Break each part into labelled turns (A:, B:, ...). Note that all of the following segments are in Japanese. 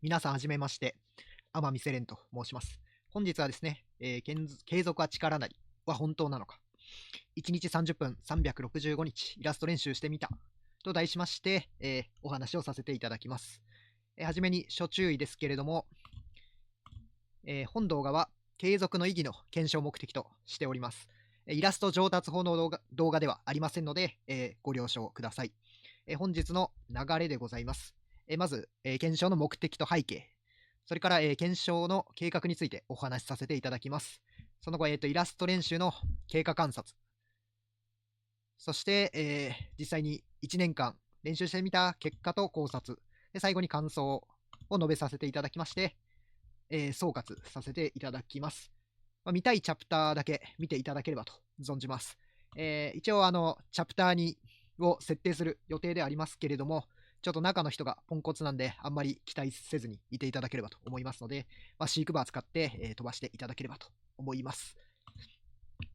A: 皆さんはじめまして、天海セレンと申します。本日はですね、継続は力なりは本当なのか、1日30分365日イラスト練習してみたと題しまして、お話をさせていただきます。はじめに諸注意ですけれども、本動画は継続の意義の検証を目的としております。イラスト上達法の動画ではありませんので、ご了承ください。本日の流れでございます。まず、検証の目的と背景、それから、検証の計画についてお話しさせていただきます。その後、イラスト練習の経過観察、そして、実際に1年間練習してみた結果と考察、で最後に感想を述べさせていただきまして、総括させていただきます。見たいチャプターだけ見ていただければと存じます。一応チャプター2を設定する予定でありますけれども、ちょっと中の人がポンコツなんで、あんまり期待せずにいていただければと思いますので、飼育バー使って、飛ばしていただければと思います。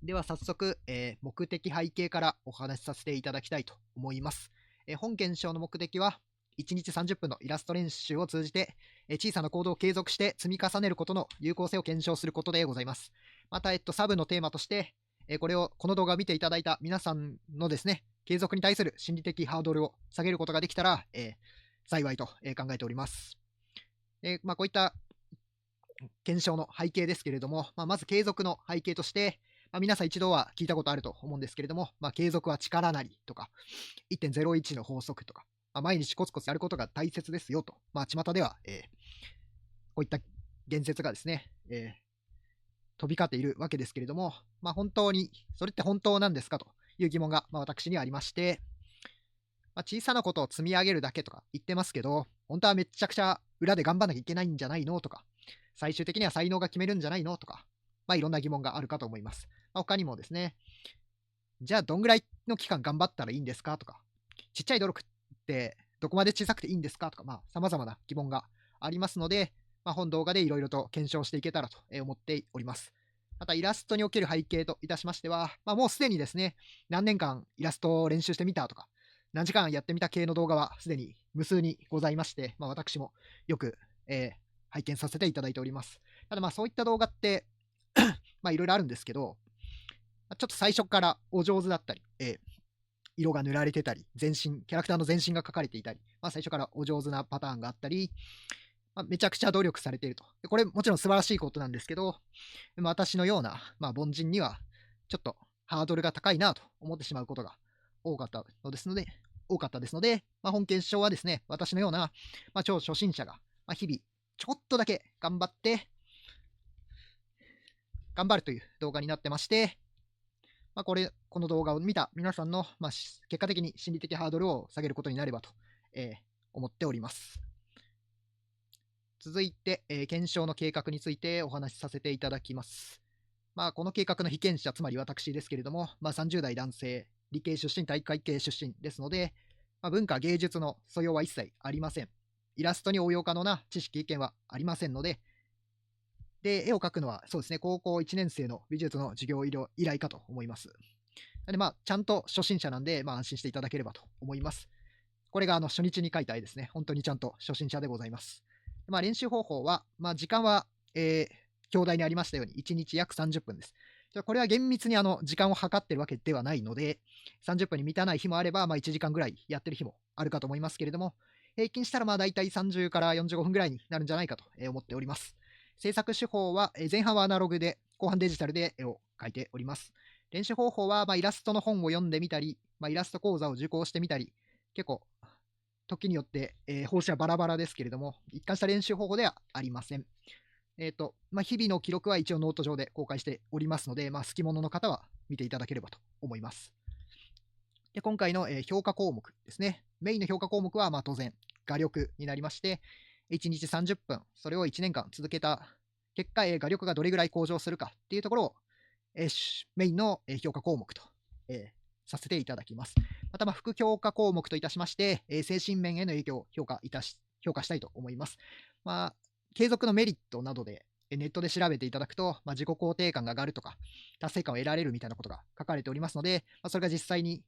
A: では早速、目的背景からお話しさせていただきたいと思います。本検証の目的は、1日30分のイラスト練習を通じて、小さな行動を継続して積み重ねることの有効性を検証することでございます。また、サブのテーマとして、この動画を見ていただいた皆さんのですね、継続に対する心理的ハードルを下げることができたら、幸いと、考えております。こういった検証の背景ですけれども、まず継続の背景として、皆さん一度は聞いたことあると思うんですけれども、継続は力なりとか、1.01 の法則とか、毎日コツコツやることが大切ですよと、巷では、こういった言説がですね、飛び交っているわけですけれども、本当に、それって本当なんですかという疑問が、私にはありまして、小さなことを積み上げるだけとか言ってますけど、本当はめちゃくちゃ裏で頑張んなきゃいけないんじゃないのとか、最終的には才能が決めるんじゃないのとか、いろんな疑問があるかと思います。他にもですね、じゃあどんぐらいの期間頑張ったらいいんですかとか、ちっちゃい努力ってどこまで小さくていいんですかとか、様々な疑問がありますので、本動画でいろいろと検証していけたらと思っております。またイラストにおける背景といたしましては、もうすでにですね、何年間イラストを練習してみたとか、何時間やってみた系の動画はすでに無数にございまして、私もよく、拝見させていただいております。ただそういった動画っていろいろあるんですけど、ちょっと最初からお上手だったり、色が塗られてたり、キャラクターの全身が描かれていたり、最初からお上手なパターンがあったり、めちゃくちゃ努力されていると。これもちろん素晴らしいことなんですけど、私のような、凡人にはちょっとハードルが高いなと思ってしまうことが多かったですので、本検証はですね、私のような、超初心者が、日々ちょっとだけ頑張るという動画になってまして、この動画を見た皆さんの、結果的に心理的ハードルを下げることになればと、思っております。続いて、検証の計画についてお話しさせていただきます。この計画の被験者、つまり私ですけれども、30代男性、理系出身、体育会系出身ですので、文化芸術の素養は一切ありません。イラストに応用可能な知識、意見はありませんので、絵を描くのはそうですね、高校1年生の美術の授業以来かと思います。でちゃんと初心者なんで、安心していただければと思います。これが初日に描いた絵ですね。本当にちゃんと初心者でございます。練習方法は、時間は、表題にありましたように、1日約30分です。これは厳密に時間を計ってるわけではないので、30分に満たない日もあれば、1時間ぐらいやってる日もあるかと思いますけれども、平均したら大体30から45分ぐらいになるんじゃないかと思っております。制作手法は、前半はアナログで、後半デジタルで絵を描いております。練習方法は、イラストの本を読んでみたり、イラスト講座を受講してみたり、結構、時によって、方針はバラバラですけれども、一貫した練習方法ではありません。日々の記録は一応ノート上で公開しておりますので、好き者の方は見ていただければと思います。で今回の、評価項目ですね。メインの評価項目は、当然、画力になりまして、1日30分、それを1年間続けた結果、画力がどれぐらい向上するかっていうところを、メインの評価項目と、させていただきます。また、副評価項目といたしまして、精神面への影響を評価したいと思います。継続のメリットなどで、ネットで調べていただくと、自己肯定感が上がるとか、達成感を得られるみたいなことが書かれておりますので、それが実際に、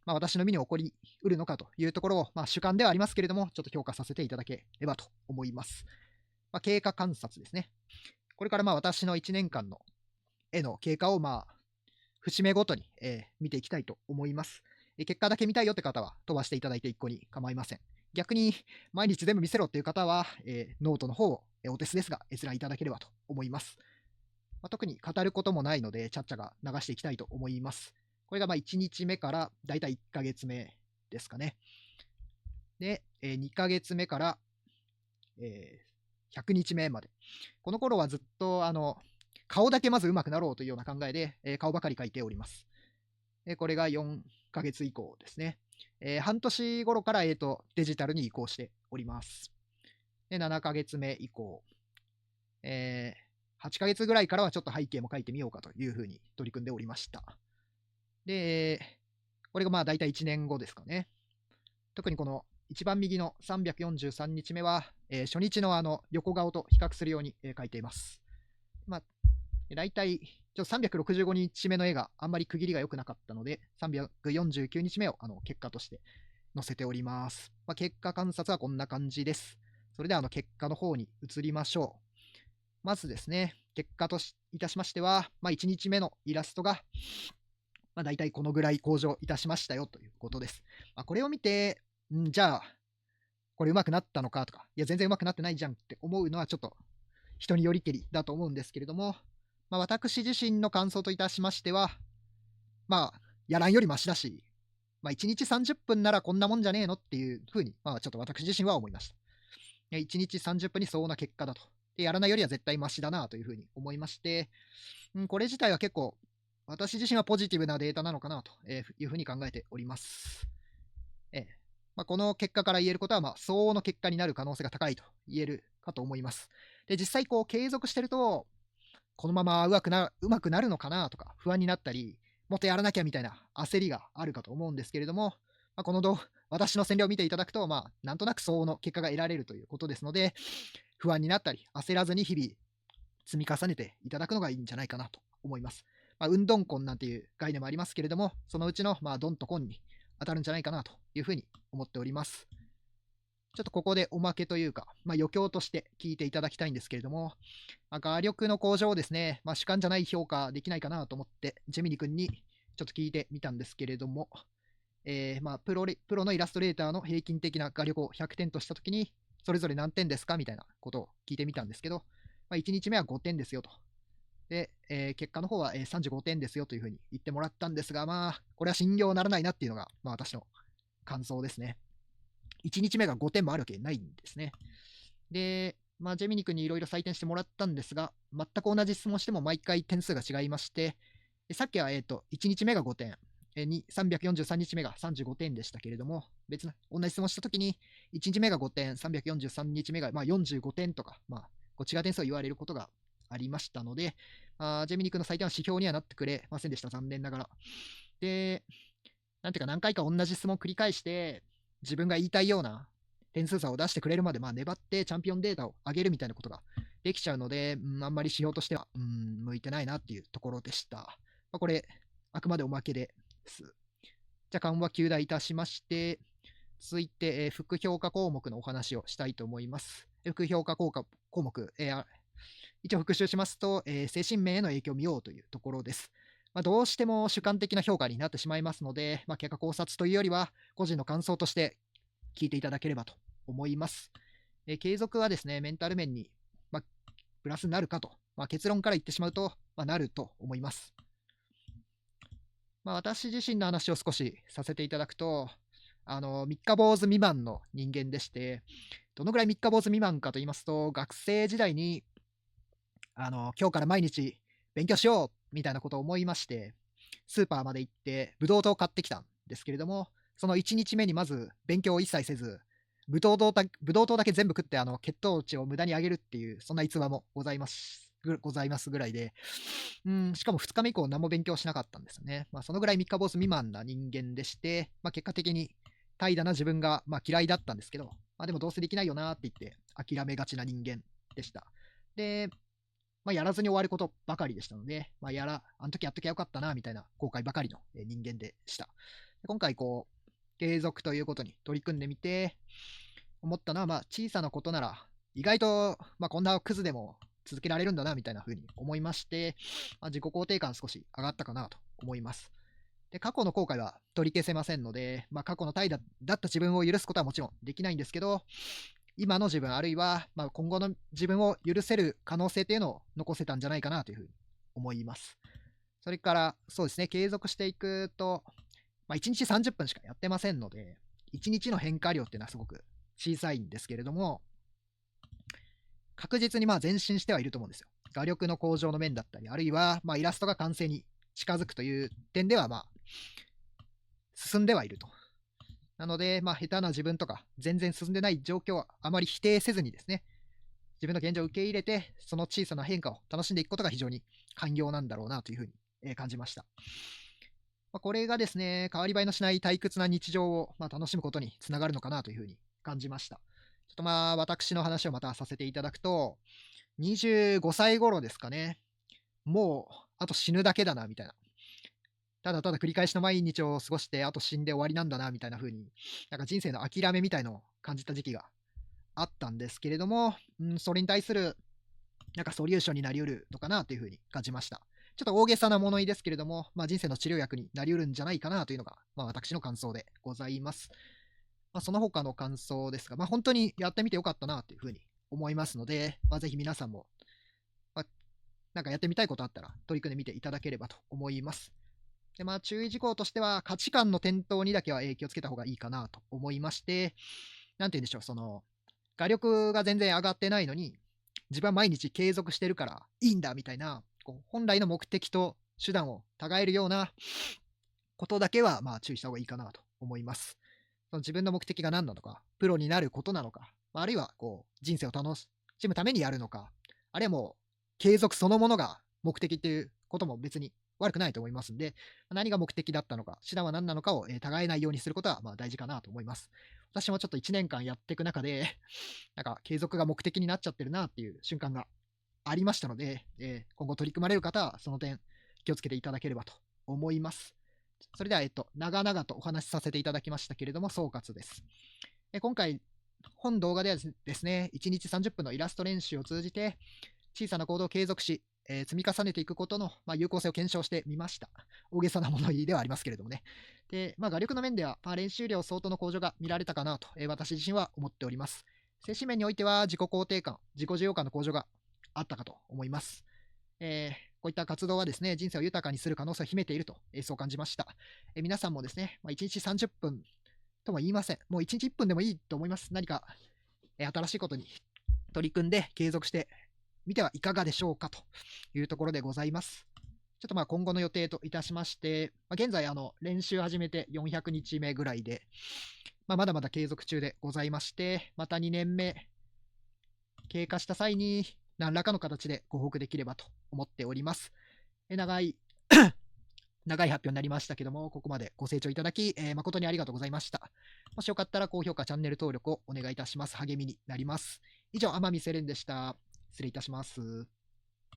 A: 私の身に起こりうるのかというところを、主観ではありますけれども、ちょっと評価させていただければと思います。経過観察ですね。これから私の1年間の絵の経過を節目ごとに、見ていきたいと思います。結果だけ見たいよって方は飛ばしていただいて一個に構いません。逆に毎日全部見せろっていう方は、ノートの方をお手数ですが閲覧いただければと思います。特に語ることもないので、ちゃっちゃが流していきたいと思います。これが1日目からだいたい1ヶ月目ですかね。で、2ヶ月目から、100日目まで。この頃はずっと顔だけまず上手くなろうというような考えで、顔ばかり描いております。これが4ヶ月以降ですね。半年頃から、デジタルに移行しております。で、7ヶ月目以降、8ヶ月ぐらいからはちょっと背景も描いてみようかというふうに取り組んでおりました。で、これがだいたい1年後ですかね。特にこの一番右の343日目は、初日の横顔と比較するように、描いています。だいたい365日目の絵があんまり区切りが良くなかったので、349日目を結果として載せております。結果観察はこんな感じです。それでは結果の方に移りましょう。まずですね、結果といたしましては、1日目のイラストが、だいたいこのぐらい向上いたしましたよということです。これを見て、じゃあ、これ上手くなったのかとか、いや、全然上手くなってないじゃんって思うのはちょっと人によりけりだと思うんですけれども、私自身の感想といたしましては、やらんよりマシだし、1日30分ならこんなもんじゃねえのっていうふうに、ちょっと私自身は思いました。1日30分に相応な結果だと。で、やらないよりは絶対マシだなというふうに思いまして、これ自体は結構、私自身はポジティブなデータなのかなというふうに考えております。この結果から言えることは、相応の結果になる可能性が高いと言えるかと思います。で、実際継続してると、このまま上手くなるのかなとか不安になったり、もっとやらなきゃみたいな焦りがあるかと思うんですけれども、この私の占領を見ていただくと、なんとなく相応の結果が得られるということですので、不安になったり、焦らずに日々積み重ねていただくのがいいんじゃないかなと思います。運動根なんていう概念もありますけれども、そのうちのドンと根に当たるんじゃないかなというふうに思っております。ちょっとここでおまけというか、余興として聞いていただきたいんですけれども、画力の向上をですね、主観じゃない評価できないかなと思って、ジェミニ君にちょっと聞いてみたんですけれども、プロのイラストレーターの平均的な画力を100点としたときに、それぞれ何点ですかみたいなことを聞いてみたんですけど、1日目は5点ですよと。で、結果の方は35点ですよというふうに言ってもらったんですが、これは信用ならないなっていうのが、私の感想ですね。1日目が5点もあるわけないんですね。で、ジェミニ君にいろいろ採点してもらったんですが、全く同じ質問しても毎回点数が違いまして、さっきは1日目が5点、343日目が35点でしたけれども、別な同じ質問したときに、1日目が5点、343日目が45点とか、違う点数を言われることがありましたので、ジェミニ君の採点は指標にはなってくれませんでした、残念ながら。で、なんていうか何回か同じ質問を繰り返して、自分が言いたいような点数差を出してくれるまで、粘ってチャンピオンデータを上げるみたいなことができちゃうので、あんまり指標としては、向いてないなっていうところでした。これ、あくまでおまけです。じゃあ、緩和9題いたしまして、続いて、副評価項目のお話をしたいと思います。副評価項目、一応復習しますと、精神面への影響を見ようというところです。どうしても主観的な評価になってしまいますので、結果考察というよりは、個人の感想として聞いていただければと思います。継続はですね、メンタル面に、プラスになるかと、結論から言ってしまうと、なると思います。私自身の話を少しさせていただくと、三日坊主未満の人間でして、どのぐらい三日坊主未満かと言いますと、学生時代に、今日から毎日勉強しようみたいなことを思いまして、スーパーまで行ってブドウ糖を買ってきたんですけれども、その1日目にまず勉強を一切せず、ブドウ糖だけ全部食って血糖値を無駄に上げるっていう、そんな逸話もございますぐらいで、しかも2日目以降何も勉強しなかったんですよね。そのぐらい三日坊主未満な人間でして、結果的に怠惰な自分が嫌いだったんですけど、でもどうせできないよなって言って諦めがちな人間でした。で、やらずに終わることばかりでしたので、あの時やっときゃよかったな、みたいな後悔ばかりの人間でした。今回継続ということに取り組んでみて、思ったのは、小さなことなら、意外と、こんなクズでも続けられるんだな、みたいな風に思いまして、自己肯定感少し上がったかなと思います。で、過去の後悔は取り消せませんので、過去の怠惰った自分を許すことはもちろんできないんですけど、今の自分、あるいは、今後の自分を許せる可能性っていうのを残せたんじゃないかなというふうに思います。それから、そうですね、継続していくと、1日30分しかやってませんので、1日の変化量っていうのはすごく小さいんですけれども、確実に前進してはいると思うんですよ。画力の向上の面だったり、あるいはイラストが完成に近づくという点では、進んではいると。なので、下手な自分とか、全然進んでない状況はあまり否定せずにですね、自分の現状を受け入れて、その小さな変化を楽しんでいくことが非常に寛容なんだろうなというふうに感じました。これがですね、変わり映えのしない退屈な日常を楽しむことにつながるのかなというふうに感じました。ちょっと私の話をまたさせていただくと、25歳頃ですかね、もう、あと死ぬだけだな、みたいな。ただただ繰り返しの毎日を過ごして、あと死んで終わりなんだな、みたいな風に、なんか人生の諦めみたいのを感じた時期があったんですけれども、それに対する、なんかソリューションになり得るのかなという風に感じました。ちょっと大げさな物言いですけれども、人生の治療薬になり得るんじゃないかなというのが、私の感想でございます。その他の感想ですが、本当にやってみてよかったなという風に思いますので、ぜひ皆さんも、なんかやってみたいことあったら取り組んでみていただければと思います。で、注意事項としては、価値観の転倒にだけは気をつけた方がいいかなと思いまして、なんて言うんでしょう、画力が全然上がってないのに、自分は毎日継続してるからいいんだみたいな、本来の目的と手段を違えるようなことだけは、注意した方がいいかなと思います。その自分の目的が何なのか、プロになることなのか、あるいは人生を楽しむためにやるのか、あるいはもう継続そのものが目的っていうことも別に悪くないと思いますんで、何が目的だったのか、手段は何なのかを、違えないようにすることは大事かなと思います。私もちょっと1年間やっていく中で、なんか継続が目的になっちゃってるなっていう瞬間がありましたので、今後取り組まれる方はその点気をつけていただければと思います。それでは、長々とお話しさせていただきましたけれども、総括です。今回、本動画ではですね、1日30分のイラスト練習を通じて、小さな行動を継続し、積み重ねていくことの、有効性を検証してみました。大げさな物言いではありますけれどもね。で、画力の面では、練習量相当の向上が見られたかなと、私自身は思っております。精神面においては、自己肯定感、自己需要感の向上があったかと思います。こういった活動はですね、人生を豊かにする可能性を秘めていると、そう感じました。皆さんもですね、1日30分とも言いません。もう1日1分でもいいと思います。何か、新しいことに取り組んで継続してみてはいかがでしょうかというところでございます。ちょっと今後の予定といたしまして、現在練習始めて400日目ぐらいで、まだまだ継続中でございまして、また2年目経過した際に何らかの形でご報告できればと思っております。長い長い発表になりましたけども、ここまでご清聴いただき、誠にありがとうございました。もしよかったら高評価、チャンネル登録をお願いいたします。励みになります。以上、天海セレンでした。失礼いたします。